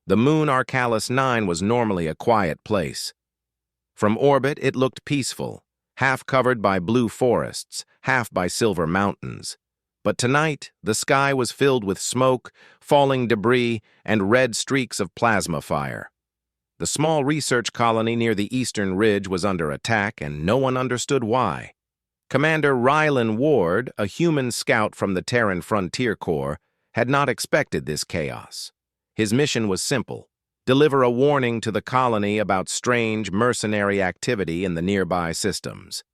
The moon Arcalis 9 was normally a quiet place. From orbit, it looked peaceful, half covered by blue forests, half by silver mountains. But tonight, the sky was filled with smoke, falling debris, and red streaks of plasma fire. The small research colony near the eastern ridge was under attack, and no one understood why. Commander Rylan Ward, a human scout from the Terran Frontier Corps, had not expected this chaos. His mission was simple: deliver a warning to the colony about strange mercenary activity in the nearby systems.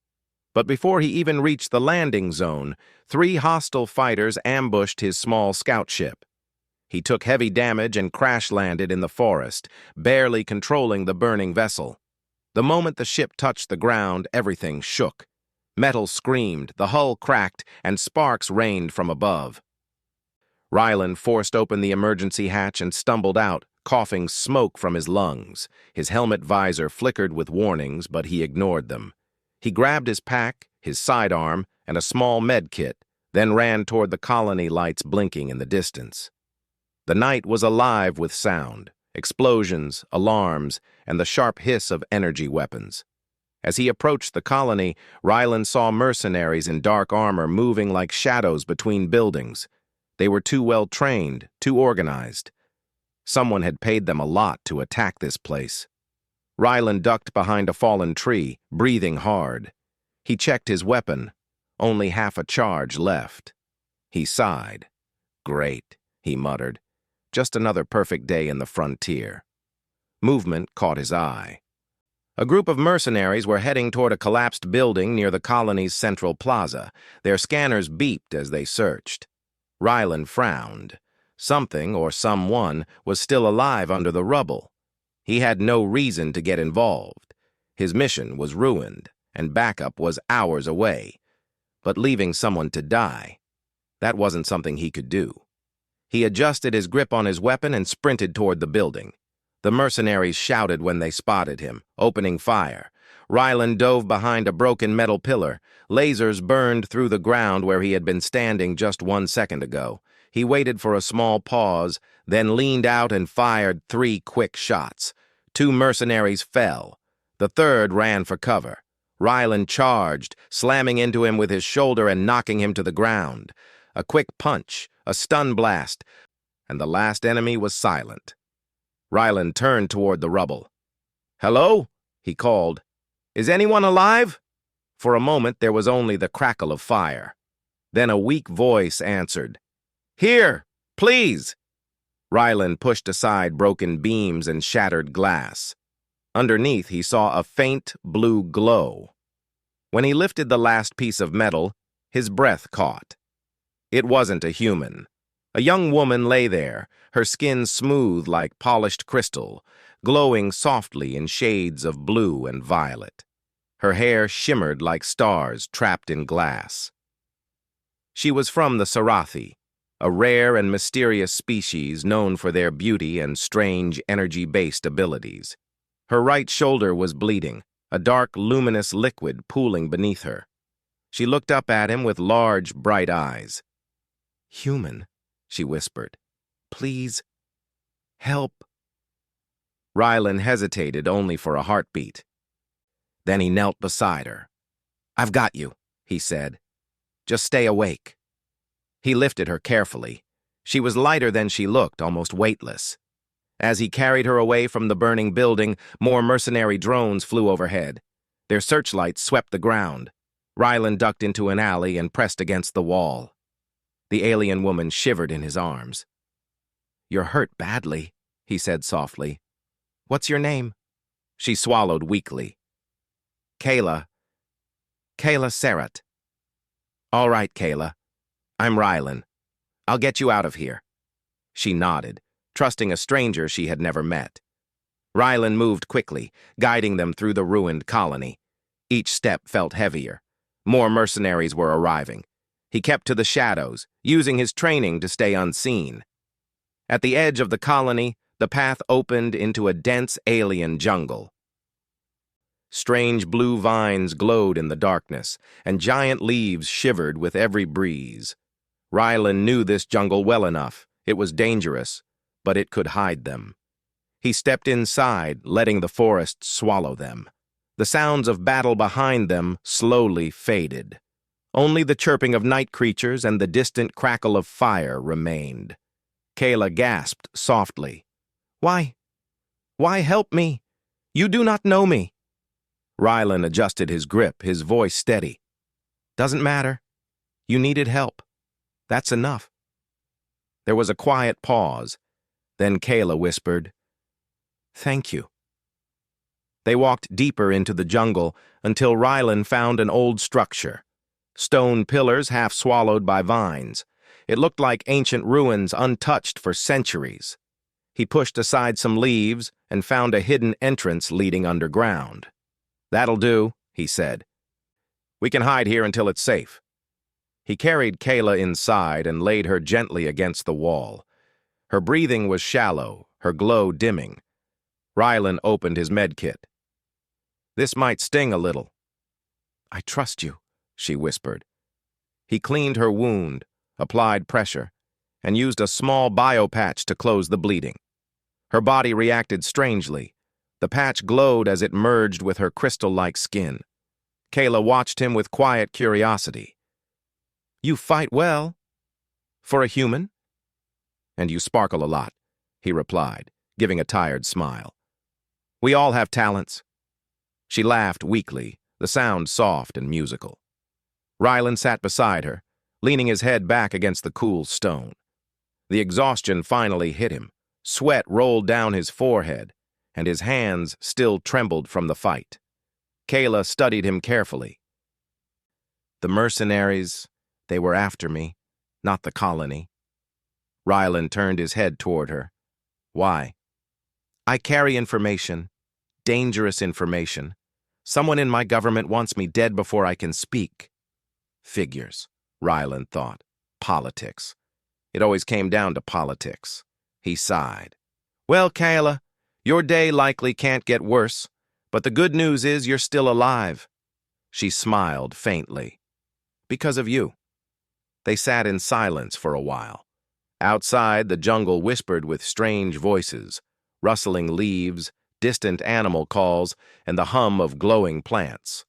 But before he even reached the landing zone, 3 hostile fighters ambushed his small scout ship. He took heavy damage and crash-landed in the forest, barely controlling the burning vessel. The moment the ship touched the ground, everything shook. Metal screamed, the hull cracked, and sparks rained from above. Rylan forced open the emergency hatch and stumbled out, coughing smoke from his lungs. His helmet visor flickered with warnings, but he ignored them. He grabbed his pack, his sidearm, and a small med kit, then ran toward the colony lights blinking in the distance. The night was alive with sound, explosions, alarms, and the sharp hiss of energy weapons. As he approached the colony, Rylan saw mercenaries in dark armor moving like shadows between buildings. They were too well trained, too organized. Someone had paid them a lot to attack this place. Rylan ducked behind a fallen tree, breathing hard. He checked his weapon. Only half a charge left. He sighed. "Great," he muttered. "Just another perfect day in the frontier." Movement caught his eye. A group of mercenaries were heading toward a collapsed building near the colony's central plaza. Their scanners beeped as they searched. Rylan frowned. Something or someone was still alive under the rubble. He had no reason to get involved. His mission was ruined, and backup was hours away. But leaving someone to die, that wasn't something he could do. He adjusted his grip on his weapon and sprinted toward the building. The mercenaries shouted when they spotted him, opening fire. Rylan dove behind a broken metal pillar. Lasers burned through the ground where he had been standing just 1 second ago. He waited for a small pause, then leaned out and fired 3 quick shots. 2 mercenaries fell. The third ran for cover. Rylan charged, slamming into him with his shoulder and knocking him to the ground. A quick punch, a stun blast, and the last enemy was silent. Rylan turned toward the rubble. "Hello?" he called. "Is anyone alive?" For a moment there was only the crackle of fire. Then a weak voice answered. "Here, please!" Rylan pushed aside broken beams and shattered glass. Underneath he saw a faint blue glow. When he lifted the last piece of metal, his breath caught. It wasn't a human. A young woman lay there, her skin smooth like polished crystal, glowing softly in shades of blue and violet. Her hair shimmered like stars trapped in glass. She was from the Sarathi, a rare and mysterious species known for their beauty and strange energy-based abilities. Her right shoulder was bleeding, a dark, luminous liquid pooling beneath her. She looked up at him with large, bright eyes. "Human," she whispered. "Please, help." Rylan hesitated only for a heartbeat. Then he knelt beside her. "I've got you," he said. "Just stay awake." He lifted her carefully. She was lighter than she looked, almost weightless. As he carried her away from the burning building, more mercenary drones flew overhead. Their searchlights swept the ground. Rylan ducked into an alley and pressed against the wall. The alien woman shivered in his arms. "You're hurt badly," he said softly. "What's your name?" She swallowed weakly. Kayla Sarat." "All right, Kayla. I'm Rylan. I'll get you out of here." She nodded, trusting a stranger she had never met. Rylan moved quickly, guiding them through the ruined colony. Each step felt heavier. More mercenaries were arriving. He kept to the shadows, using his training to stay unseen. At the edge of the colony, the path opened into a dense alien jungle. Strange blue vines glowed in the darkness, and giant leaves shivered with every breeze. Rylan knew this jungle well enough. It was dangerous, but it could hide them. He stepped inside, letting the forest swallow them. The sounds of battle behind them slowly faded. Only the chirping of night creatures and the distant crackle of fire remained. Kayla gasped softly. Why help me? You do not know me." Rylan adjusted his grip, his voice steady. "Doesn't matter. You needed help. That's enough." There was a quiet pause. Then Kayla whispered, "Thank you." They walked deeper into the jungle until Rylan found an old structure. Stone pillars half swallowed by vines. It looked like ancient ruins untouched for centuries. He pushed aside some leaves and found a hidden entrance leading underground. "That'll do," he said. "We can hide here until it's safe." He carried Kayla inside and laid her gently against the wall. Her breathing was shallow, her glow dimming. Rylan opened his medkit. "This might sting a little." "I trust you," she whispered. He cleaned her wound, applied pressure, and used a small biopatch to close the bleeding. Her body reacted strangely. The patch glowed as it merged with her crystal-like skin. Kayla watched him with quiet curiosity. "You fight well. For a human?" "And you sparkle a lot," he replied, giving a tired smile. "We all have talents." She laughed weakly, the sound soft and musical. Rylan sat beside her, leaning his head back against the cool stone. The exhaustion finally hit him. Sweat rolled down his forehead, and his hands still trembled from the fight. Kayla studied him carefully. "The mercenaries, they were after me, not the colony." Rylan turned his head toward her. "Why?" "I carry information, dangerous information. Someone in my government wants me dead before I can speak." Figures, Rylan thought. Politics. It always came down to politics. He sighed. "Well, Kayla, your day likely can't get worse, but the good news is you're still alive." She smiled faintly. "Because of you." They sat in silence for a while. Outside, the jungle whispered with strange voices, rustling leaves, distant animal calls, and the hum of glowing plants.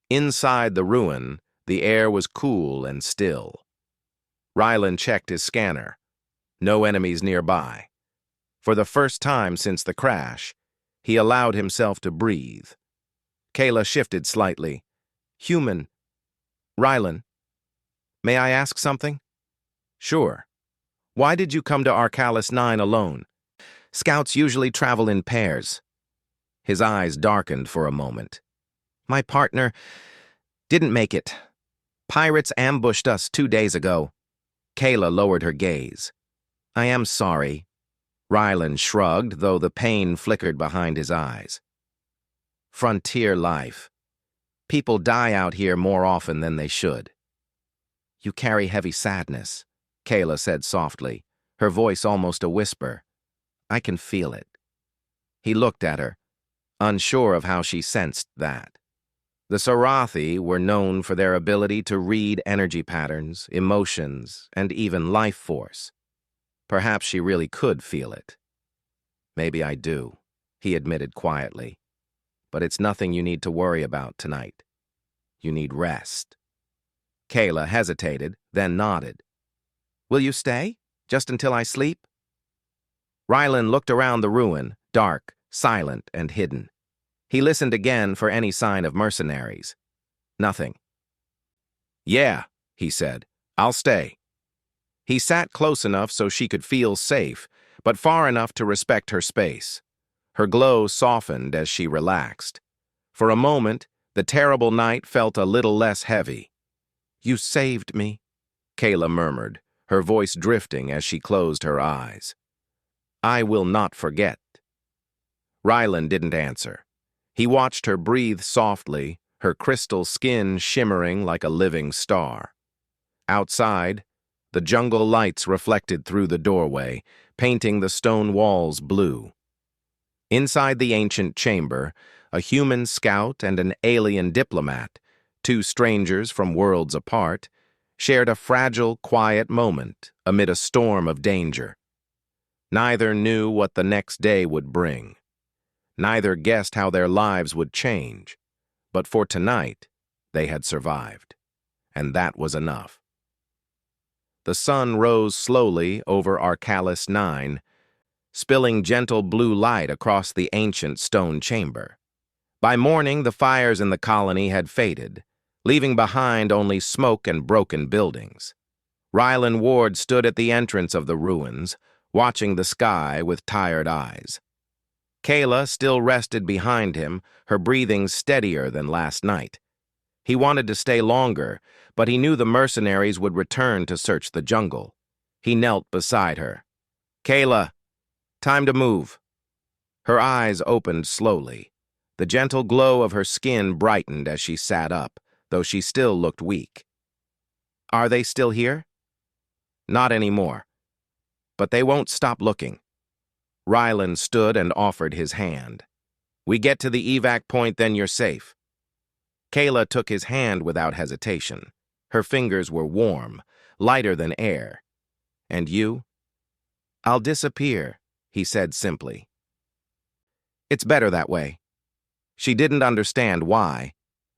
Inside the ruin, the air was cool and still. Rylan checked his scanner. No enemies nearby. For the first time since the crash, he allowed himself to breathe. Kayla shifted slightly. "Human. Rylan, may I ask something?" "Sure. Why did you come to Arcalis 9 alone? Scouts usually travel in pairs." His eyes darkened for a moment. "My partner didn't make it. Pirates ambushed us 2 days ago." Kayla lowered her gaze. "I am sorry." Rylan shrugged, though the pain flickered behind his eyes. "Frontier life. People die out here more often than they should." "You carry heavy sadness," Kayla said softly, her voice almost a whisper. "I can feel it." He looked at her, unsure of how she sensed that. The Sarathi were known for their ability to read energy patterns, emotions, and even life force. Perhaps she really could feel it. "Maybe I do," he admitted quietly. "But it's nothing you need to worry about tonight. You need rest." Kayla hesitated, then nodded. "Will you stay? Just until I sleep?" Rylan looked around the ruin, dark, silent, and hidden. He listened again for any sign of mercenaries. Nothing. "Yeah," he said. "I'll stay." He sat close enough so she could feel safe, but far enough to respect her space. Her glow softened as she relaxed. For a moment, the terrible night felt a little less heavy. "You saved me," Kayla murmured, her voice drifting as she closed her eyes. "I will not forget." Rylan didn't answer. He watched her breathe softly, her crystal skin shimmering like a living star. Outside, the jungle lights reflected through the doorway, painting the stone walls blue. Inside the ancient chamber, a human scout and an alien diplomat, two strangers from worlds apart, shared a fragile, quiet moment amid a storm of danger. Neither knew what the next day would bring. Neither guessed how their lives would change. But for tonight, they had survived. And that was enough. The sun rose slowly over Arcalis 9, spilling gentle blue light across the ancient stone chamber. By morning, the fires in the colony had faded, leaving behind only smoke and broken buildings. Rylan Ward stood at the entrance of the ruins, watching the sky with tired eyes. Kayla still rested behind him, her breathing steadier than last night. He wanted to stay longer, but he knew the mercenaries would return to search the jungle. He knelt beside her. "Kayla, time to move." Her eyes opened slowly. The gentle glow of her skin brightened as she sat up, though she still looked weak. "Are they still here?" "Not anymore. But they won't stop looking." Rylan stood and offered his hand. "We get to the evac point, then you're safe." Kayla took his hand without hesitation. Her fingers were warm, lighter than air. "And you?" "I'll disappear," he said simply. "It's better that way." She didn't understand why,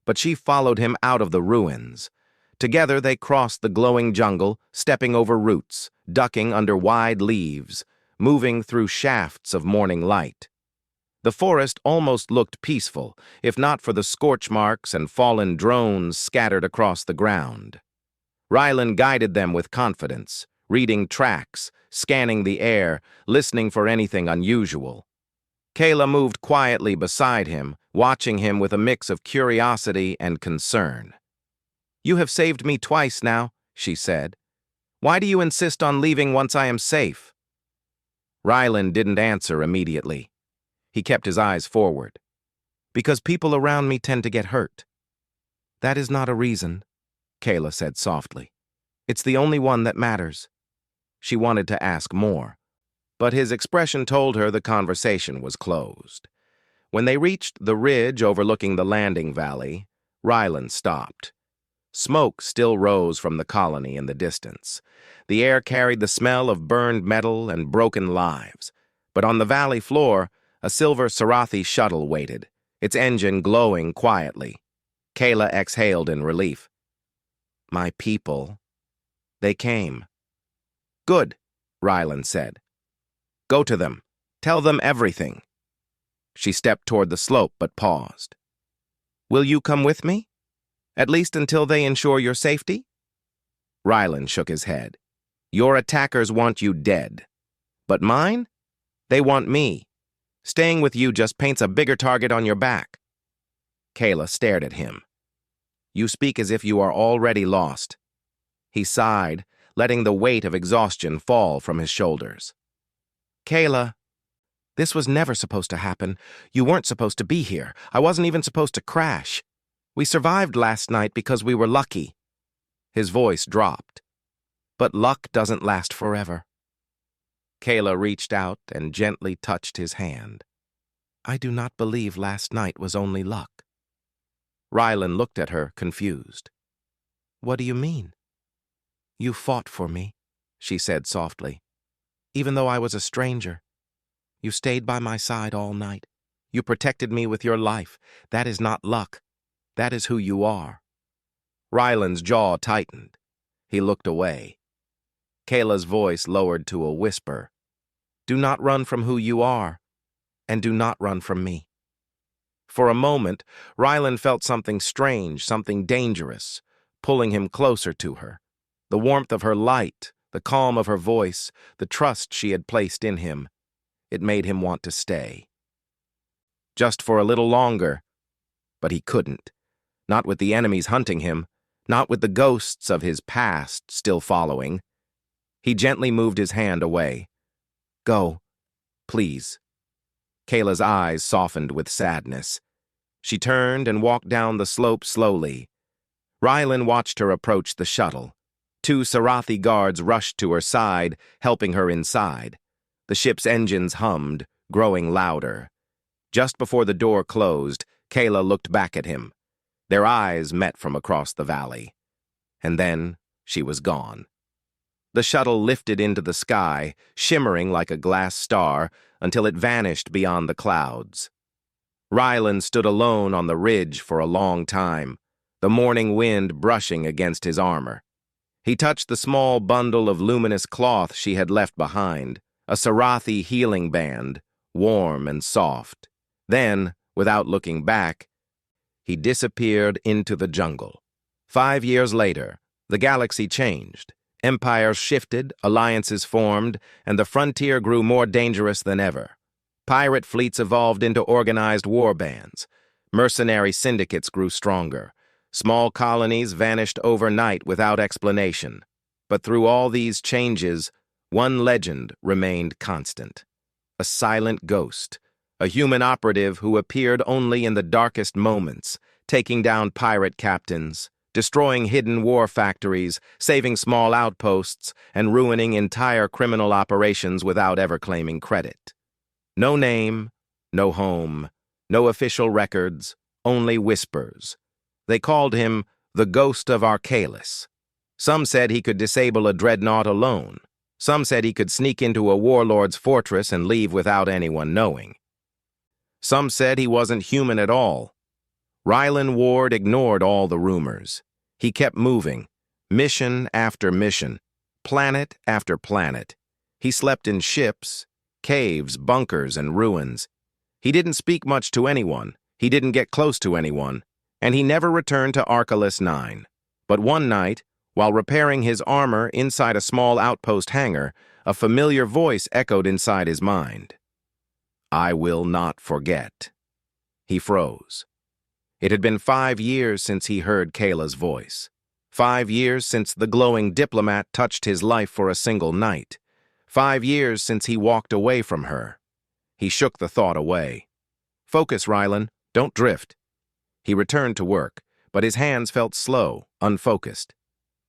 but she followed him out of the ruins. Together they crossed the glowing jungle, stepping over roots, ducking under wide leaves, moving through shafts of morning light. The forest almost looked peaceful, if not for the scorch marks and fallen drones scattered across the ground. Rylan guided them with confidence, reading tracks, scanning the air, listening for anything unusual. Kayla moved quietly beside him, watching him with a mix of curiosity and concern. "You have saved me twice now," she said. "Why do you insist on leaving once I am safe?" Rylan didn't answer immediately. He kept his eyes forward. "Because people around me tend to get hurt." "That is not a reason," Kayla said softly. "It's the only one that matters." She wanted to ask more, but his expression told her the conversation was closed. When they reached the ridge overlooking the landing valley, Rylan stopped. Smoke still rose from the colony in the distance. The air carried the smell of burned metal and broken lives, but on the valley floor, a silver Sarathi shuttle waited, its engine glowing quietly. Kayla exhaled in relief. "My people. They came." "Good," Rylan said. "Go to them. Tell them everything." She stepped toward the slope but paused. "Will you come with me? At least until they ensure your safety?" Rylan shook his head. "Your attackers want you dead. But mine? They want me. Staying with you just paints a bigger target on your back." Kayla stared at him. "You speak as if you are already lost." He sighed, letting the weight of exhaustion fall from his shoulders. "Kayla, this was never supposed to happen. You weren't supposed to be here. I wasn't even supposed to crash. We survived last night because we were lucky." His voice dropped. "But luck doesn't last forever." Kayla reached out and gently touched his hand. "I do not believe last night was only luck." Rylan looked at her, confused. "What do you mean?" "You fought for me," she said softly. "Even though I was a stranger. You stayed by my side all night. You protected me with your life. That is not luck. That is who you are." Rylan's jaw tightened. He looked away. Kayla's voice lowered to a whisper. "Do not run from who you are, and do not run from me." For a moment, Rylan felt something strange, something dangerous, pulling him closer to her. The warmth of her light, the calm of her voice, the trust she had placed in him. It made him want to stay. Just for a little longer. But he couldn't. Not with the enemies hunting him, not with the ghosts of his past still following. He gently moved his hand away. "Go, please." Kayla's eyes softened with sadness. She turned and walked down the slope slowly. Rylan watched her approach the shuttle. 2 Sarathi guards rushed to her side, helping her inside. The ship's engines hummed, growing louder. Just before the door closed, Kayla looked back at him. Their eyes met from across the valley. And then she was gone. The shuttle lifted into the sky, shimmering like a glass star, until it vanished beyond the clouds. Rylan stood alone on the ridge for a long time, the morning wind brushing against his armor. He touched the small bundle of luminous cloth she had left behind, a Sarathi healing band, warm and soft. Then, without looking back, he disappeared into the jungle. 5 years later, the galaxy changed. Empires shifted, alliances formed, and the frontier grew more dangerous than ever. Pirate fleets evolved into organized war bands. Mercenary syndicates grew stronger. Small colonies vanished overnight without explanation. But through all these changes, one legend remained constant. A silent ghost, a human operative who appeared only in the darkest moments, taking down pirate captains, destroying hidden war factories, saving small outposts, and ruining entire criminal operations without ever claiming credit. No name, no home, no official records, only whispers. They called him the Ghost of Arcalis. Some said he could disable a dreadnought alone. Some said he could sneak into a warlord's fortress and leave without anyone knowing. Some said he wasn't human at all. Rylan Ward ignored all the rumors. He kept moving, mission after mission, planet after planet. He slept in ships, caves, bunkers, and ruins. He didn't speak much to anyone. He didn't get close to anyone. And he never returned to Arcalis 9. But one night, while repairing his armor inside a small outpost hangar, a familiar voice echoed inside his mind. "I will not forget." He froze. It had been 5 years since he heard Kayla's voice. 5 years since the glowing diplomat touched his life for a single night. 5 years since he walked away from her. He shook the thought away. "Focus, Rylan. Don't drift." He returned to work, but his hands felt slow, unfocused.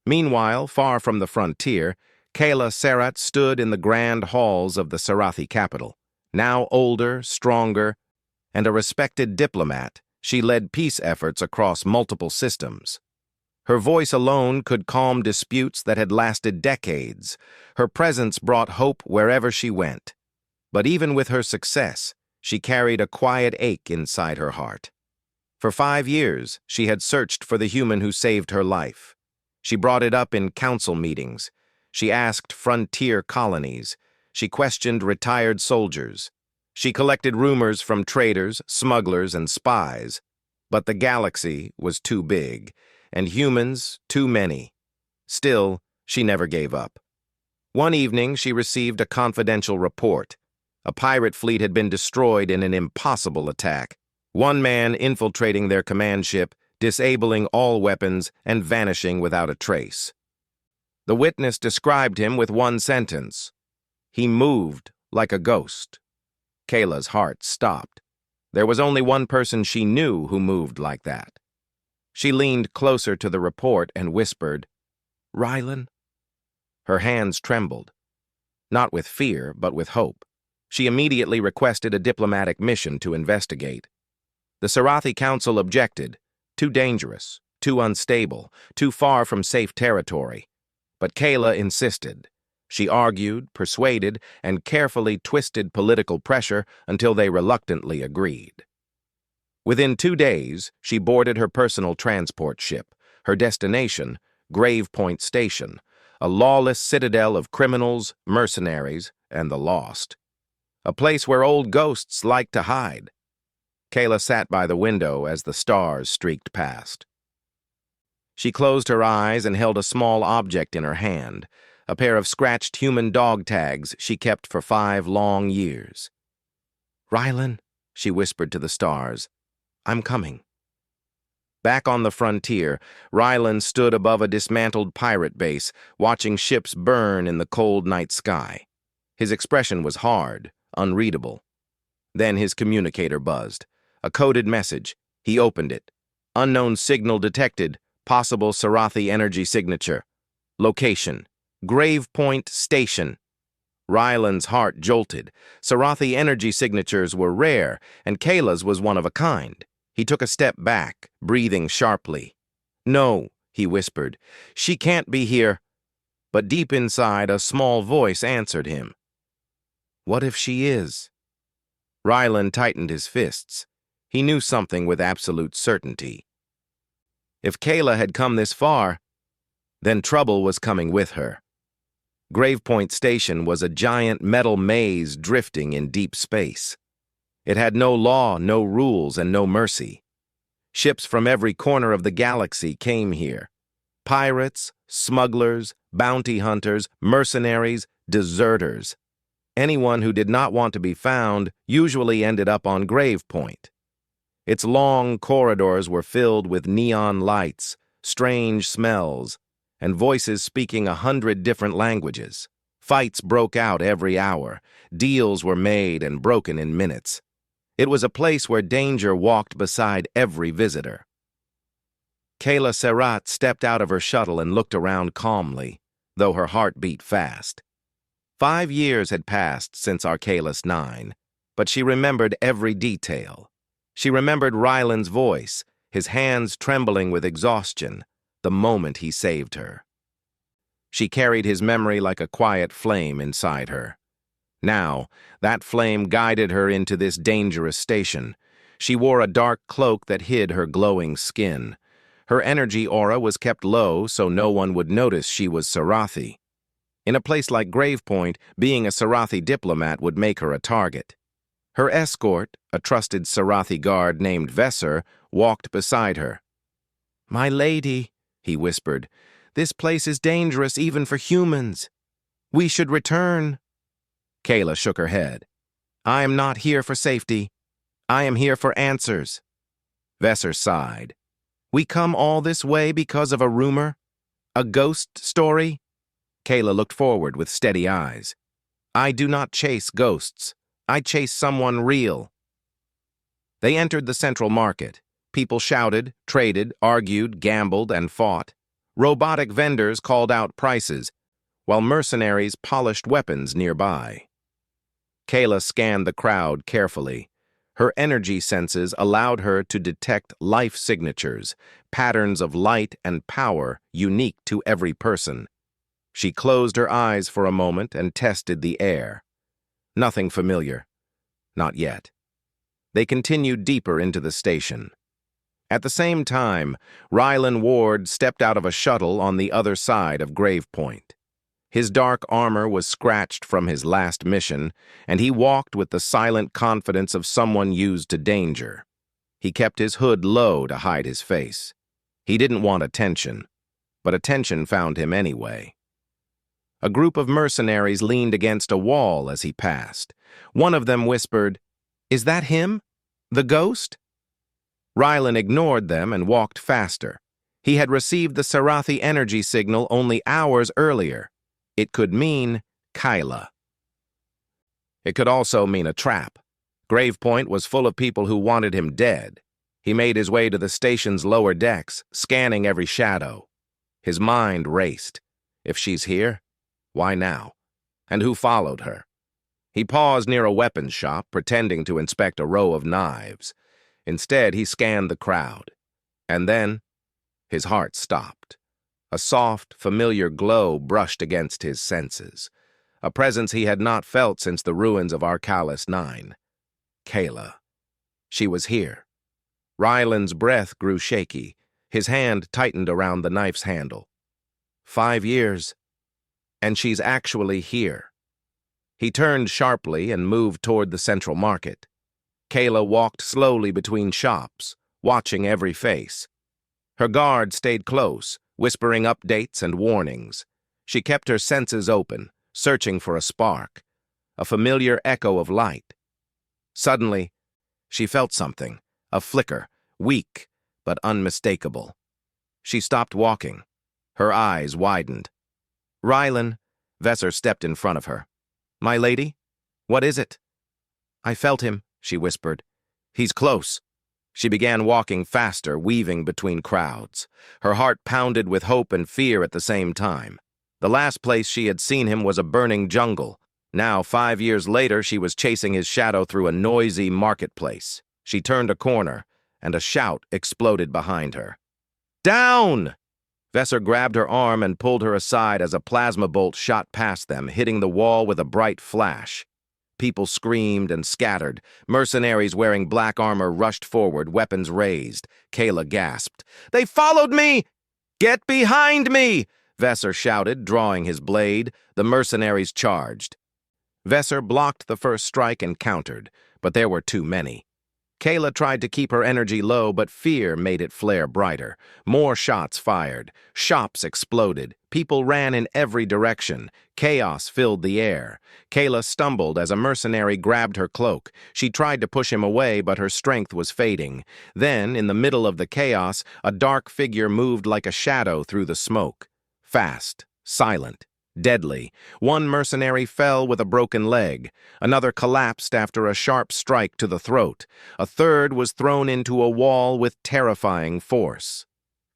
Meanwhile, far from the frontier, Kayla Sarat stood in the grand halls of the Sarathi capital. Now older, stronger, and a respected diplomat, she led peace efforts across multiple systems. Her voice alone could calm disputes that had lasted decades. Her presence brought hope wherever she went. But even with her success, she carried a quiet ache inside her heart. For 5 years, she had searched for the human who saved her life. She brought it up in council meetings. She asked frontier colonies. She questioned retired soldiers. She collected rumors from traders, smugglers, and spies. But the galaxy was too big, and humans too many. Still, she never gave up. One evening, she received a confidential report. A pirate fleet had been destroyed in an impossible attack. One man infiltrating their command ship, disabling all weapons, and vanishing without a trace. The witness described him with one sentence. He moved like a ghost. Kayla's heart stopped. There was only one person she knew who moved like that. She leaned closer to the report and whispered, "Rylan?" Her hands trembled. Not with fear, but with hope. She immediately requested a diplomatic mission to investigate. The Sarathi Council objected. Too dangerous, too unstable, too far from safe territory. But Kayla insisted. She argued, persuaded, and carefully twisted political pressure until they reluctantly agreed. Within 2 days, she boarded her personal transport ship. Her destination, Grave Point Station, a lawless citadel of criminals, mercenaries, and the lost. A place where old ghosts like to hide. Kayla sat by the window as the stars streaked past. She closed her eyes and held a small object in her hand, a pair of scratched human dog tags she kept for 5 long years. "Rylan," she whispered to the stars, "I'm coming." Back on the frontier, Rylan stood above a dismantled pirate base, watching ships burn in the cold night sky. His expression was hard, unreadable. Then his communicator buzzed. A coded message. He opened it. Unknown signal detected. Possible Sarathi energy signature. Location. Grave Point Station. Rylan's heart jolted. Sarathi energy signatures were rare, and Kayla's was one of a kind. He took a step back, breathing sharply. "No," he whispered. "She can't be here." but deep inside a small voice answered him. What if she is? Rylan tightened his fists. He knew something with absolute certainty. If Kayla had come this far, then trouble was coming with her. Gravepoint Station was a giant metal maze drifting in deep space. It had no law, no rules, and no mercy. Ships from every corner of the galaxy came here. Pirates, smugglers, bounty hunters, mercenaries, deserters. Anyone who did not want to be found usually ended up on Gravepoint. Its long corridors were filled with neon lights, strange smells, and voices speaking 100 different languages. Fights broke out every hour. Deals were made and broken in minutes. It was a place where danger walked beside every visitor. Kayla Serrat stepped out of her shuttle and looked around calmly, though her heart beat fast. 5 years had passed since Arcalis 9, but she remembered every detail. She remembered Rylan's voice, his hands trembling with exhaustion, the moment he saved her. She carried his memory like a quiet flame inside her. Now, that flame guided her into this dangerous station. She wore a dark cloak that hid her glowing skin. Her energy aura was kept low so no one would notice she was Sarathi. In a place like Gravepoint, being a Sarathi diplomat would make her a target. Her escort, a trusted Sarathi guard named Vesser, walked beside her. "My lady," he whispered, "this place is dangerous even for humans. We should return." Kayla shook her head. "I am not here for safety. I am here for answers." Vesser sighed. "We come all this way because of a rumor? A ghost story?" Kayla looked forward with steady eyes. "I do not chase ghosts. I chase someone real." They entered the central market. People shouted, traded, argued, gambled, and fought. Robotic vendors called out prices, while mercenaries polished weapons nearby. Kayla scanned the crowd carefully. Her energy senses allowed her to detect life signatures, patterns of light and power unique to every person. She closed her eyes for a moment and tested the air. Nothing familiar. Not yet. They continued deeper into the station. At the same time, Rylan Ward stepped out of a shuttle on the other side of Gravepoint. His dark armor was scratched from his last mission, and he walked with the silent confidence of someone used to danger. He kept his hood low to hide his face. He didn't want attention, but attention found him anyway. A group of mercenaries leaned against a wall as he passed. One of them whispered, "Is that him? The ghost?" Rylan ignored them and walked faster. He had received the Sarathi energy signal only hours earlier. It could mean Kyla. It could also mean a trap. Gravepoint was full of people who wanted him dead. He made his way to the station's lower decks, scanning every shadow. His mind raced. If she's here, why now? And who followed her? He paused near a weapons shop, pretending to inspect a row of knives. Instead, he scanned the crowd. And then, his heart stopped. A soft, familiar glow brushed against his senses. A presence he had not felt since the ruins of Arcalis 9. Kayla. She was here. Rylan's breath grew shaky. His hand tightened around the knife's handle. 5 years. And she's actually here. He turned sharply and moved toward the central market. Kayla walked slowly between shops, watching every face. Her guard stayed close, whispering updates and warnings. She kept her senses open, searching for a spark, a familiar echo of light. Suddenly, she felt something, a flicker, weak but unmistakable. She stopped walking. Her eyes widened. "Rylan," Vesser stepped in front of her. "My lady? What is it?" "I felt him," she whispered. "He's close." She began walking faster, weaving between crowds. Her heart pounded with hope and fear at the same time. The last place she had seen him was a burning jungle. Now, 5 years later, she was chasing his shadow through a noisy marketplace. She turned a corner, and a shout exploded behind her. "Down!" Vesser grabbed her arm and pulled her aside as a plasma bolt shot past them, hitting the wall with a bright flash. People screamed and scattered. Mercenaries wearing black armor rushed forward, weapons raised. Kayla gasped. "They followed me! Get behind me!" Vesser shouted, drawing his blade. The mercenaries charged. Vesser blocked the first strike and countered, but there were too many. Kayla tried to keep her energy low, but fear made it flare brighter. More shots fired. Shops exploded. People ran in every direction. Chaos filled the air. Kayla stumbled as a mercenary grabbed her cloak. She tried to push him away, but her strength was fading. Then, in the middle of the chaos, a dark figure moved like a shadow through the smoke. Fast, silent, deadly. One mercenary fell with a broken leg. Another collapsed after a sharp strike to the throat. A third was thrown into a wall with terrifying force.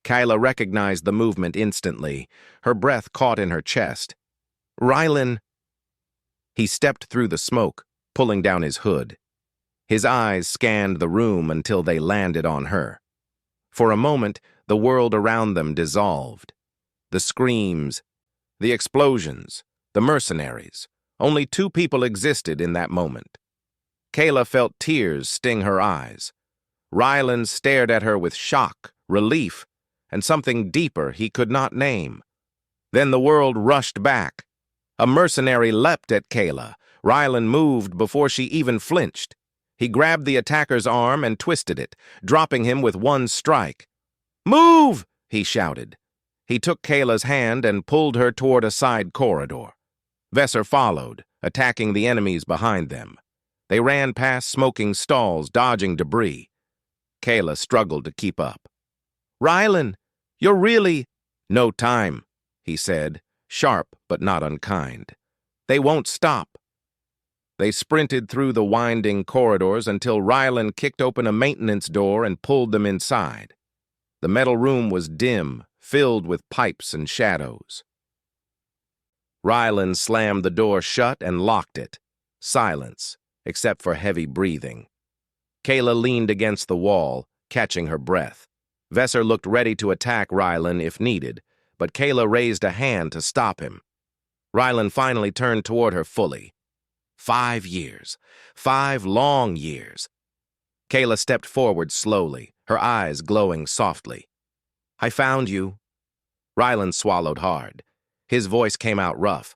Kayla recognized the movement instantly. Her breath caught in her chest. "Rylan!" He stepped through the smoke, pulling down his hood. His eyes scanned the room until they landed on her. For a moment, the world around them dissolved. The screams, the explosions, the mercenaries. Only two people existed in that moment. Kayla felt tears sting her eyes. Rylan stared at her with shock, relief, and something deeper he could not name. Then the world rushed back. A mercenary leapt at Kayla. Rylan moved before she even flinched. He grabbed the attacker's arm and twisted it, dropping him with one strike. "Move!" he shouted. He took Kayla's hand and pulled her toward a side corridor. Vesser followed, attacking the enemies behind them. They ran past smoking stalls, dodging debris. Kayla struggled to keep up. "Rylan, you're really—" "No time," he said, sharp but not unkind. "They won't stop." They sprinted through the winding corridors until Rylan kicked open a maintenance door and pulled them inside. The metal room was dim, filled with pipes and shadows. Rylan slammed the door shut and locked it. Silence, except for heavy breathing. Kayla leaned against the wall, catching her breath. Vesser looked ready to attack Rylan if needed, but Kayla raised a hand to stop him. Rylan finally turned toward her fully. 5 years. 5 long years. Kayla stepped forward slowly, her eyes glowing softly. "I found you." Rylan swallowed hard. His voice came out rough.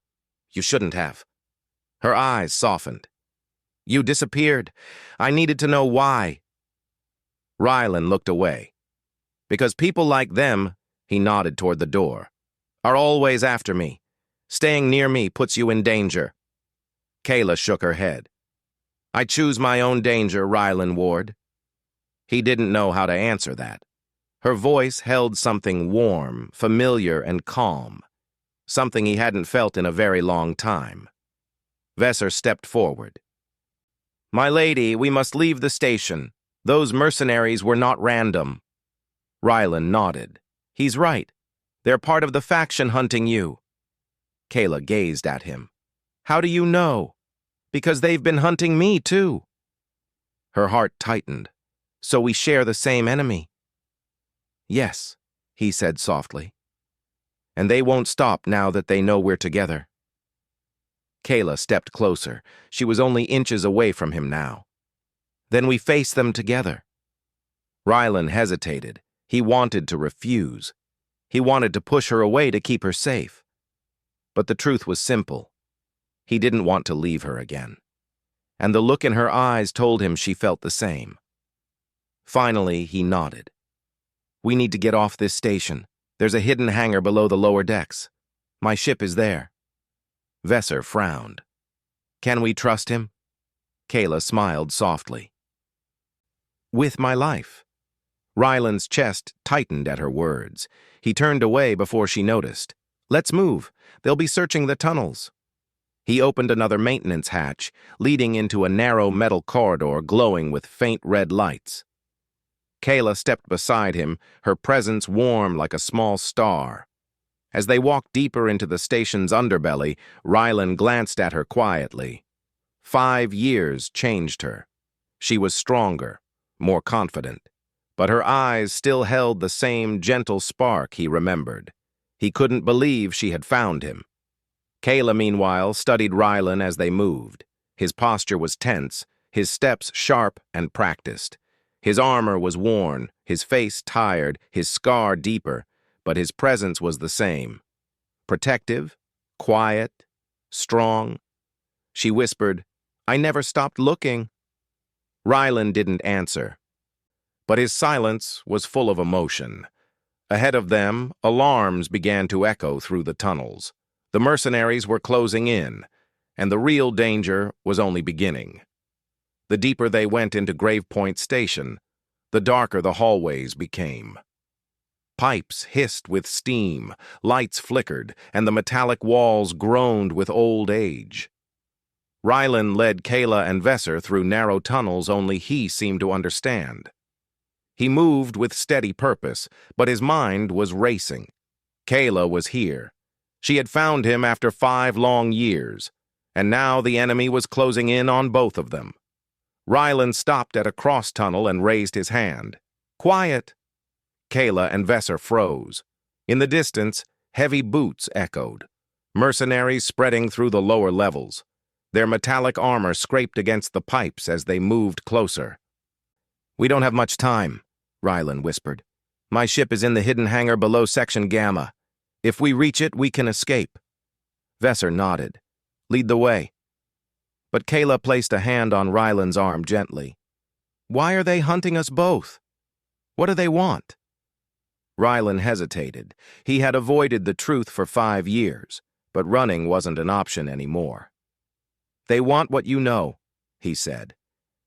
"You shouldn't have." Her eyes softened. "You disappeared. I needed to know why." Rylan looked away. "Because people like them," he nodded toward the door, "are always after me. Staying near me puts you in danger." Kayla shook her head. "I choose my own danger, Rylan Ward." He didn't know how to answer that. Her voice held something warm, familiar, and calm, something he hadn't felt in a very long time. Vesser stepped forward. "My lady, we must leave the station. Those mercenaries were not random." Rylan nodded. "He's right. They're part of the faction hunting you." Kayla gazed at him. "How do you know?" "Because they've been hunting me, too." Her heart tightened. "So we share the same enemy?" "Yes," he said softly. "And they won't stop now that they know we're together." Kayla stepped closer. She was only inches away from him now. "Then we face them together." Rylan hesitated. He wanted to refuse. He wanted to push her away to keep her safe. But the truth was simple. He didn't want to leave her again. And the look in her eyes told him she felt the same. Finally, he nodded. "We need to get off this station. There's a hidden hangar below the lower decks. My ship is there." Vesser frowned. "Can we trust him?" Kayla smiled softly. "With my life." Rylan's chest tightened at her words. He turned away before she noticed. "Let's move. They'll be searching the tunnels." He opened another maintenance hatch, leading into a narrow metal corridor glowing with faint red lights. Kayla stepped beside him, her presence warm like a small star. As they walked deeper into the station's underbelly, Rylan glanced at her quietly. 5 years changed her. She was stronger, more confident, but her eyes still held the same gentle spark he remembered. He couldn't believe she had found him. Kayla, meanwhile, studied Rylan as they moved. His posture was tense, his steps sharp and practiced. His armor was worn, his face tired, his scar deeper, but his presence was the same. Protective, quiet, strong. She whispered, "I never stopped looking." Rylan didn't answer, but his silence was full of emotion. Ahead of them, alarms began to echo through the tunnels. The mercenaries were closing in, and the real danger was only beginning. The deeper they went into Grave Point Station, the darker the hallways became. Pipes hissed with steam, lights flickered, and the metallic walls groaned with old age. Rylan led Kayla and Vesser through narrow tunnels only he seemed to understand. He moved with steady purpose, but his mind was racing. Kayla was here. She had found him after 5 long years, and now the enemy was closing in on both of them. Rylan stopped at a cross tunnel and raised his hand. "Quiet!" Kayla and Vesser froze. In the distance, heavy boots echoed. Mercenaries spreading through the lower levels. Their metallic armor scraped against the pipes as they moved closer. "We don't have much time," Rylan whispered. "My ship is in the hidden hangar below Section Gamma. If we reach it, we can escape." Vesser nodded. "Lead the way." But Kayla placed a hand on Rylan's arm gently. "Why are they hunting us both? What do they want?" Rylan hesitated. He had avoided the truth for 5 years, but running wasn't an option anymore. "They want what you know," he said.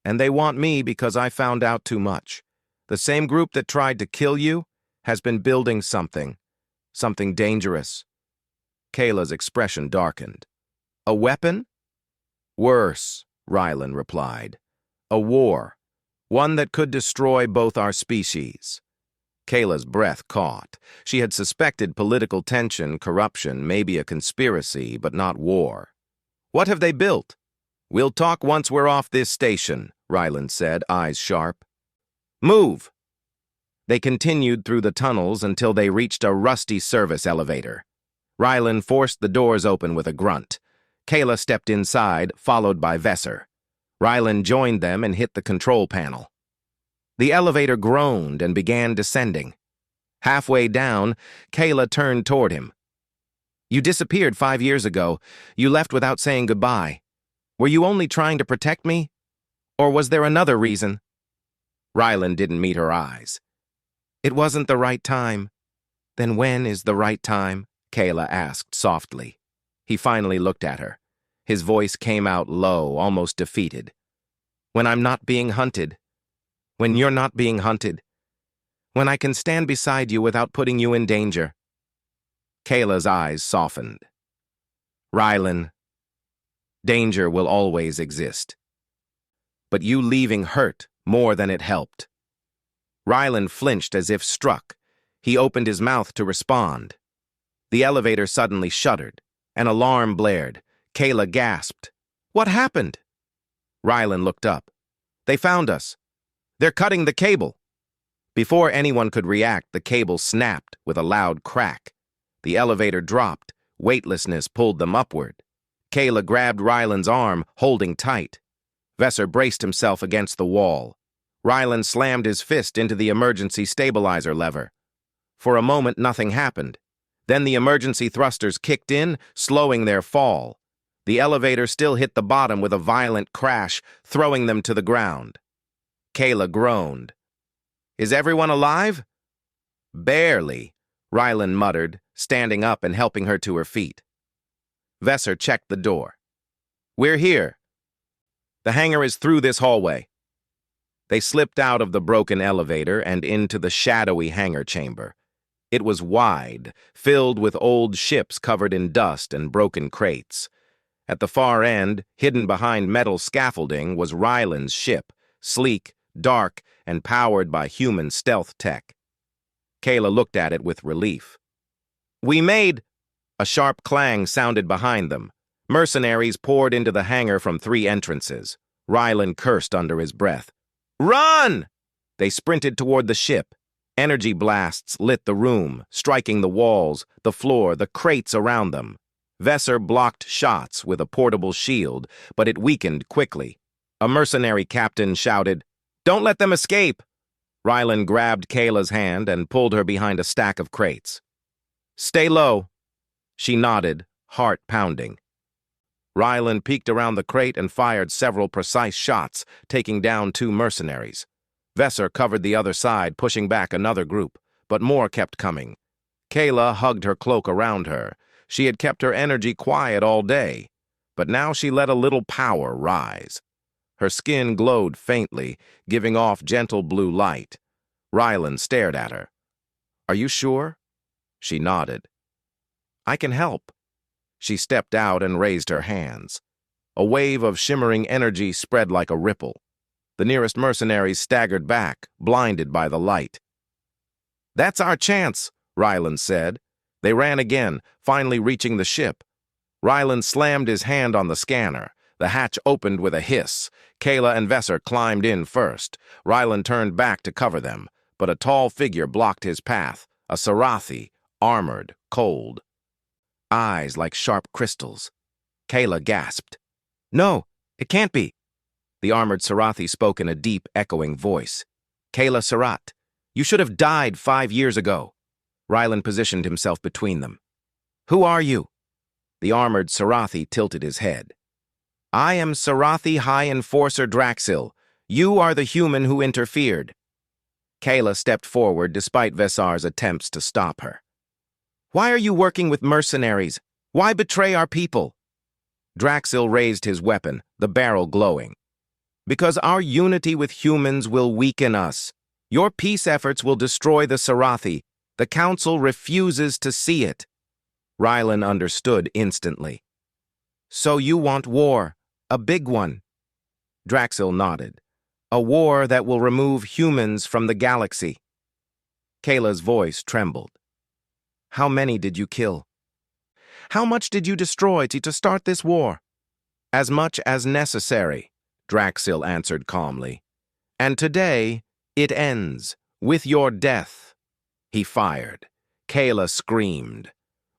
"And they want me because I found out too much. The same group that tried to kill you has been building something dangerous." Kayla's expression darkened. "A weapon?" "Worse," Rylan replied. "A war. One that could destroy both our species." Kayla's breath caught. She had suspected political tension, corruption, maybe a conspiracy, but not war. "What have they built?" "We'll talk once we're off this station," Rylan said, eyes sharp. "Move!" They continued through the tunnels until they reached a rusty service elevator. Rylan forced the doors open with a grunt. Kayla stepped inside, followed by Vesser. Rylan joined them and hit the control panel. The elevator groaned and began descending. Halfway down, Kayla turned toward him. "You disappeared 5 years ago. You left without saying goodbye. Were you only trying to protect me? Or was there another reason?" Rylan didn't meet her eyes. "It wasn't the right time." "Then when is the right time?" Kayla asked softly. He finally looked at her. His voice came out low, almost defeated. "When I'm not being hunted. When you're not being hunted. When I can stand beside you without putting you in danger." Kayla's eyes softened. "Rylan, danger will always exist. But you leaving hurt more than it helped." Rylan flinched as if struck. He opened his mouth to respond. The elevator suddenly shuddered. An alarm blared. Kayla gasped. "What happened?" Rylan looked up. "They found us. They're cutting the cable." Before anyone could react, the cable snapped with a loud crack. The elevator dropped. Weightlessness pulled them upward. Kayla grabbed Rylan's arm, holding tight. Vesser braced himself against the wall. Rylan slammed his fist into the emergency stabilizer lever. For a moment, nothing happened. Then the emergency thrusters kicked in, slowing their fall. The elevator still hit the bottom with a violent crash, throwing them to the ground. Kayla groaned. "Is everyone alive?" "Barely," Rylan muttered, standing up and helping her to her feet. Vesser checked the door. "We're here. The hangar is through this hallway." They slipped out of the broken elevator and into the shadowy hangar chamber. It was wide, filled with old ships covered in dust and broken crates. At the far end, hidden behind metal scaffolding, was Rylan's ship, sleek, dark, and powered by human stealth tech. Kayla looked at it with relief. "We made—" A sharp clang sounded behind them. Mercenaries poured into the hangar from 3 entrances. Rylan cursed under his breath. "Run!" They sprinted toward the ship. Energy blasts lit the room, striking the walls, the floor, the crates around them. Vesser blocked shots with a portable shield, but it weakened quickly. A mercenary captain shouted, "Don't let them escape!" Rylan grabbed Kayla's hand and pulled her behind a stack of crates. "Stay low." She nodded, heart pounding. Rylan peeked around the crate and fired several precise shots, taking down 2 mercenaries. Vesser covered the other side, pushing back another group, but more kept coming. Kayla hugged her cloak around her. She had kept her energy quiet all day, but now she let a little power rise. Her skin glowed faintly, giving off gentle blue light. Rylan stared at her. "Are you sure?" She nodded. "I can help." She stepped out and raised her hands. A wave of shimmering energy spread like a ripple. The nearest mercenaries staggered back, blinded by the light. "That's our chance," Rylan said. They ran again, finally reaching the ship. Rylan slammed his hand on the scanner. The hatch opened with a hiss. Kayla and Vesser climbed in first. Rylan turned back to cover them, but a tall figure blocked his path, a Sarathi, armored, cold. Eyes like sharp crystals. Kayla gasped. "No, it can't be." The armored Sarathi spoke in a deep, echoing voice. "Kayla Sarat, you should have died 5 years ago." Rylan positioned himself between them. "Who are you?" The armored Sarathi tilted his head. "I am Sarathi High Enforcer Draxil. You are the human who interfered." Kayla stepped forward despite Vesar's attempts to stop her. "Why are you working with mercenaries? Why betray our people?" Draxil raised his weapon, the barrel glowing. "Because our unity with humans will weaken us. Your peace efforts will destroy the Sarathi. The Council refuses to see it." Rylan understood instantly. "So you want war, a big one?" Draxil nodded. "A war that will remove humans from the galaxy." Kayla's voice trembled. "How many did you kill? How much did you destroy to start this war?" "As much as necessary," Draxil answered calmly. "And today, it ends with your death." He fired. Kayla screamed.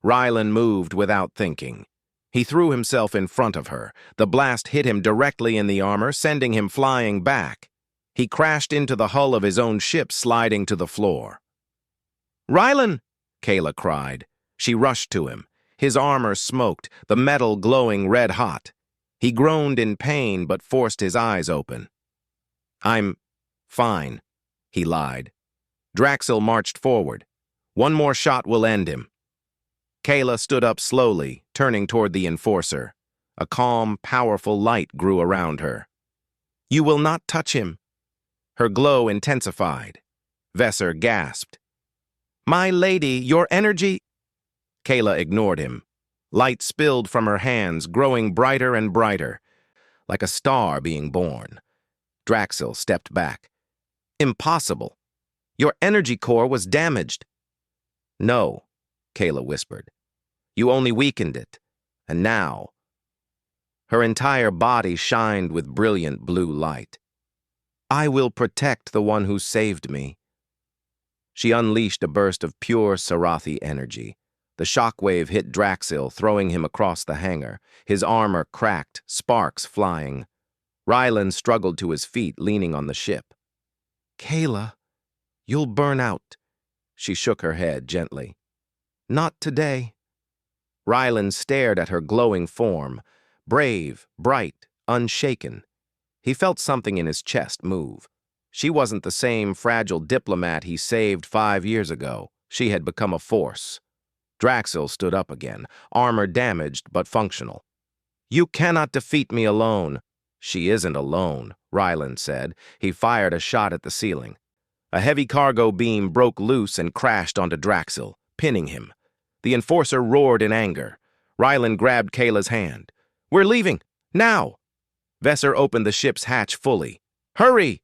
Rylan moved without thinking. He threw himself in front of her. The blast hit him directly in the armor, sending him flying back. He crashed into the hull of his own ship, sliding to the floor. "Rylan!" Kayla cried. She rushed to him. His armor smoked, the metal glowing red-hot. He groaned in pain but forced his eyes open. "I'm fine," he lied. Draxil marched forward. "One more shot will end him." Kayla stood up slowly, turning toward the enforcer. A calm, powerful light grew around her. "You will not touch him." Her glow intensified. Vesser gasped. "My lady, your energy—" Kayla ignored him. Light spilled from her hands, growing brighter and brighter, like a star being born. Draxil stepped back. "Impossible. Your energy core was damaged." "No," Kayla whispered. "You only weakened it. And now—" Her entire body shined with brilliant blue light. "I will protect the one who saved me." She unleashed a burst of pure Sarathi energy. The shockwave hit Draxil, throwing him across the hangar. His armor cracked, sparks flying. Rylan struggled to his feet, leaning on the ship. "Kayla, you'll burn out." She shook her head gently. "Not today." Rylan stared at her glowing form, brave, bright, unshaken. He felt something in his chest move. She wasn't the same fragile diplomat he saved 5 years ago. She had become a force. Draxil stood up again, armor damaged but functional. "You cannot defeat me alone." "She isn't alone," Rylan said. He fired a shot at the ceiling. A heavy cargo beam broke loose and crashed onto Draxil, pinning him. The enforcer roared in anger. Rylan grabbed Kayla's hand. "We're leaving, now!" Vesser opened the ship's hatch fully. "Hurry!"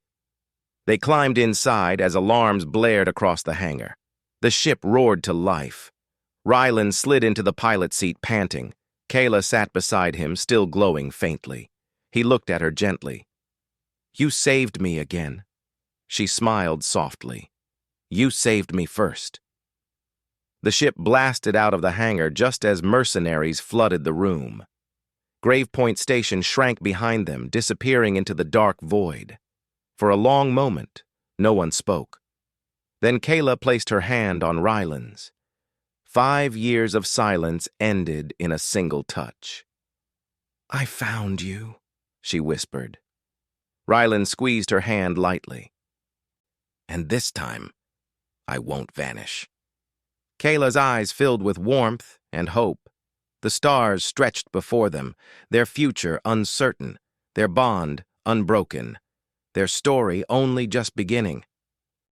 They climbed inside as alarms blared across the hangar. The ship roared to life. Rylan slid into the pilot seat, panting. Kayla sat beside him, still glowing faintly. He looked at her gently. "You saved me again." She smiled softly. You saved me first. The ship blasted out of the hangar just as mercenaries flooded the room. Grave Point Station shrank behind them, disappearing into the dark void. For a long moment, no one spoke. Then Kayla placed her hand on Ryland's. 5 years of silence ended in a single touch. I found you, she whispered. Ryland squeezed her hand lightly. And this time, I won't vanish. Kayla's eyes filled with warmth and hope. The stars stretched before them, their future uncertain, their bond unbroken, their story only just beginning.